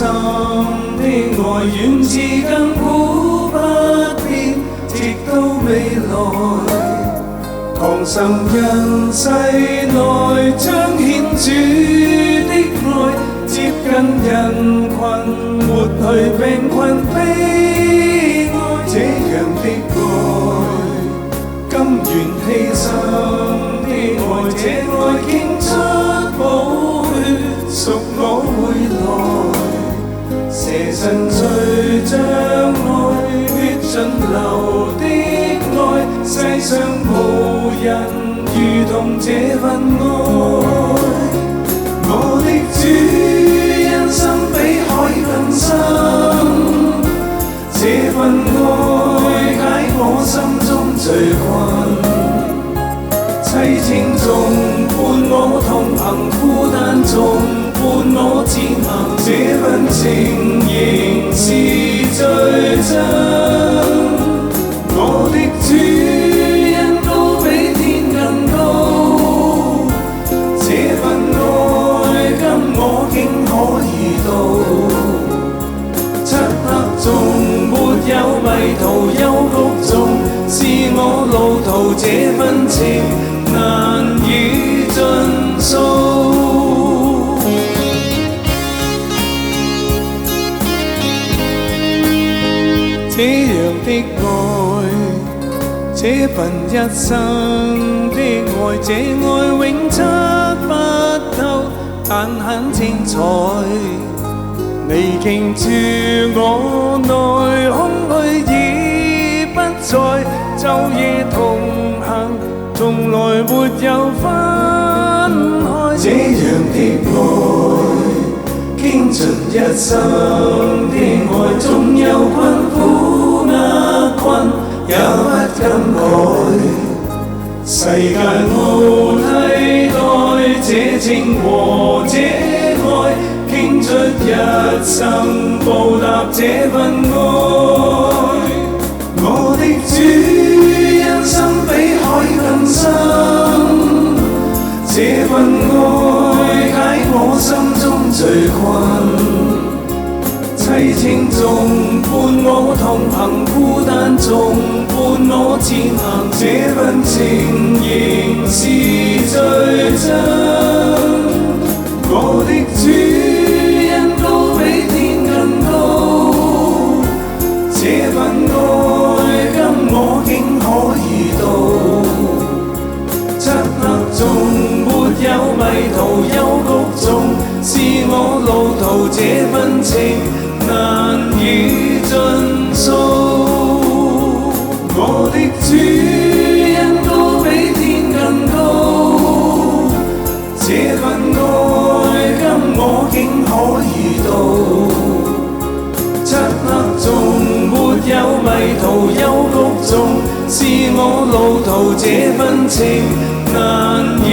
深的愛，遠至亙古不變，直到未來。降生人世內，彰顯主的愛，接近人群，抹去病困悲哀。這樣的愛，甘願犧牲的愛，這愛傾出寶血，贖我回來。蛇神隨着愛，血盡流的愛，世上無人如同這份愛。我的主因心比海更深，這份愛解我心中罪困。凄清中伴我同行，孤單中伴我前行，這份情仍是最真。我的主恩高比天更高，這份愛跟我竟可以到。漆黑中沒有迷途，幽谷中是我路途，這份情難以盡數。這樣的愛，這份一生的愛，這愛永測不透，但很精彩。你傾注我內，空虛已不再，晝夜同行，從來沒有分開。這樣的愛，傾盡一生的愛，縱有困苦厄困，也不更改。世界無替代，這情和這愛，傾出一生報答這份愛。我的主因心比海更深，這份愛解我心中罪困。凄清中伴我同行，孤單中伴我前行，這份情仍是最真。我的主恩高比天更高，這份愛跟我竟可以到。漆黑中沒有迷途，幽谷中是我路途，這份情難以盡數。我的主恩高比天更高，這份愛跟我竟可以到。漆黑中沒有迷途，幽谷中是我路途，這份情難以